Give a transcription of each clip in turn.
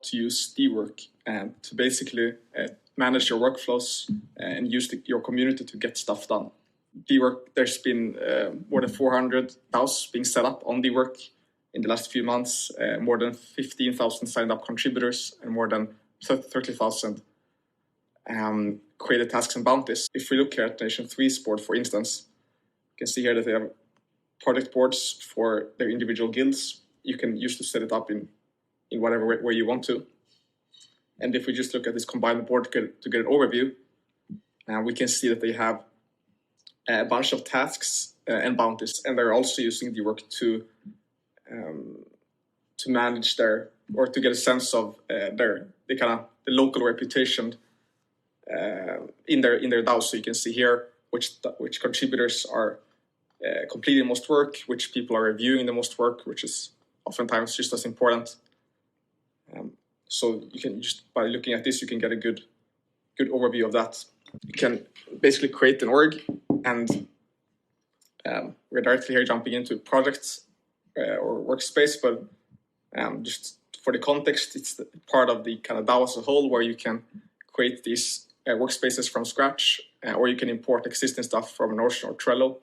to use DeWork to basically manage your workflows and use your community to get stuff done. DeWork, there's been more than 400 DAOs being set up on DeWork in the last few months, more than 15,000 signed up contributors, and more than 30,000 created tasks and bounties. If we look here at Nation 3's board, for instance, you can see here that they have project boards for their individual guilds. You can use to set it up in whatever way you want to. And if we just look at this combined board to get an overview, we can see that they have a bunch of tasks and bounties, and they're also using DeWork to manage their, or to get a sense of the local reputation in their DAO. So you can see here which contributors are completing most work, which people are reviewing the most work, which is oftentimes just as important. So you can just, by looking at this, you can get a good overview of that. You can basically create an org, and we're directly here jumping into projects or workspace, but just for the context, it's part of the kind of DAO as a whole, where you can create these workspaces from scratch, or you can import existing stuff from Notion or Trello,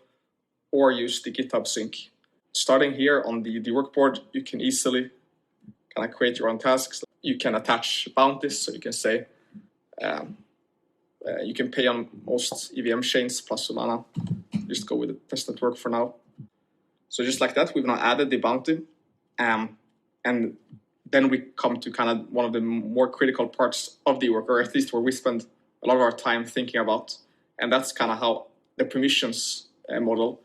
or use the GitHub sync. Starting here on the DeWork board, you can easily kind of create your own tasks. You can attach bounties, so you can say you can pay on most EVM chains plus Solana. Just go with the test network for now. So just like that, we've now added the bounty, and then we come to kind of one of the more critical parts of DeWork, or at least where we spend a lot of our time thinking about, and that's kind of how the permissions model,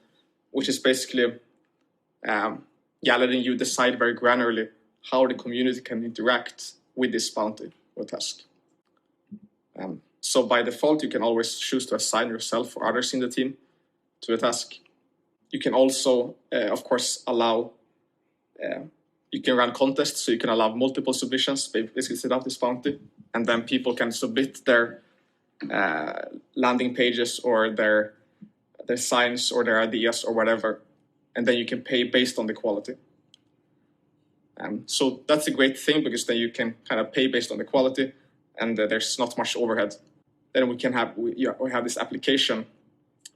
which is basically letting you decide very granularly how the community can interact with this bounty or task. So by default, you can always choose to assign yourself or others in the team to a task. You can also, of course, allow, you can run contests, so you can allow multiple submissions, basically set up this bounty, and then people can submit their landing pages or their signs or their ideas or whatever, and then you can pay based on the quality. So that's a great thing, because then you can kind of pay based on the quality, and there's not much overhead. Then we have this application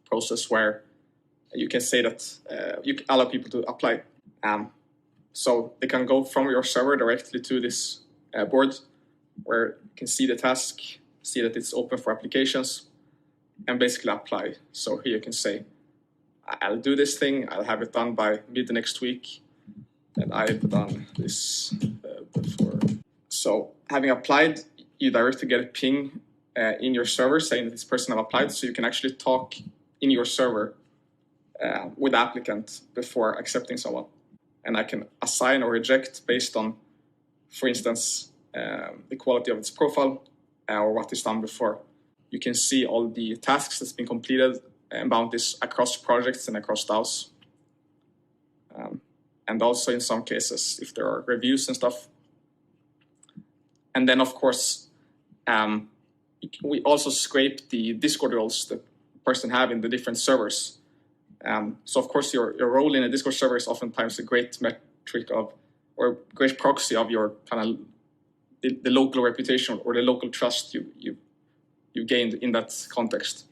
process where you can say that you can allow people to apply. So they can go from your server directly to this board, where you can see the task, see that it's open for applications, and basically apply. So here you can say, I'll do this thing, I'll have it done by mid next week, and I've done this before. So having applied, you directly get a ping in your server saying that this person have applied, so you can actually talk in your server with the applicant before accepting someone. And I can assign or reject based on, for instance, the quality of its profile or what is done before. You can see all the tasks that's been completed and bounties across projects and across DAOs. And also in some cases, if there are reviews and stuff. And then, of course, we also scrape the Discord roles that the person have in the different servers. So, of course, your role in a Discord server is oftentimes a great metric of, or great proxy of your kind of the local reputation or the local trust you gained in that context.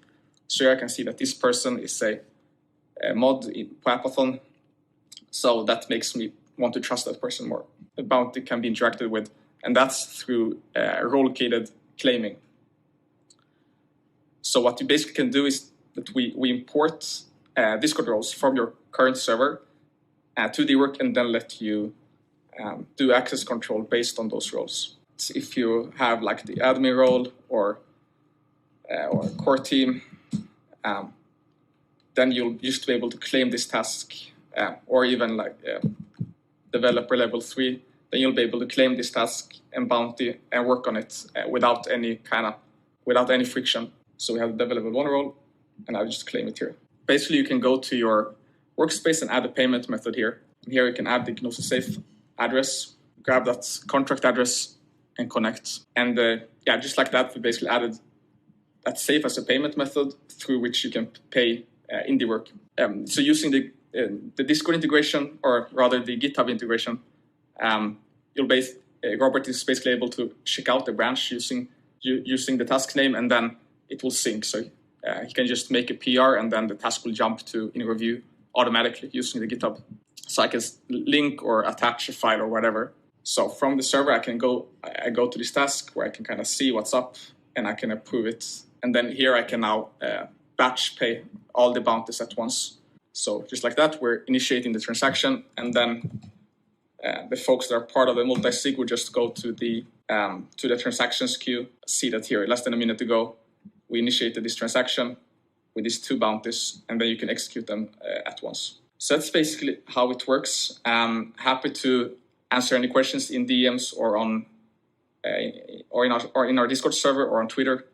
So here I can see that this person is a mod in Papathon, so that makes me want to trust that person more. The bounty can be interacted with, and that's through role-gated claiming. So what you basically can do is that we import Discord roles from your current server to DeWork, and then let you do access control based on those roles. So if you have like the admin role or core team, then you'll just be able to claim this task, or even like developer level 3, then you'll be able to claim this task and bounty and work on it without any friction. So we have the developer 1 role, and I'll just claim it here. Basically, you can go to your workspace and add a payment method here. And here you can add the Gnosis Safe address, grab that contract address, and connect. And just like that, we basically added that Safe as a payment method through which you can pay in DeWork. So using the Discord integration, or rather the GitHub integration, you'll Robert is basically able to check out the branch using the task name, and then it will sync. So he can just make a PR, and then the task will jump to in review automatically using the GitHub. So I can link or attach a file or whatever. So from the server, I go to this task where I can kind of see what's up, and I can approve it. And then here I can now batch pay all the bounties at once. So just like that, we're initiating the transaction, and then the folks that are part of the multi-sig will just go to the transactions queue, see that here, less than a minute ago, we initiated this transaction with these 2 bounties, and then you can execute them at once. So that's basically how it works. I'm happy to answer any questions in DMs or in our Discord server or on Twitter.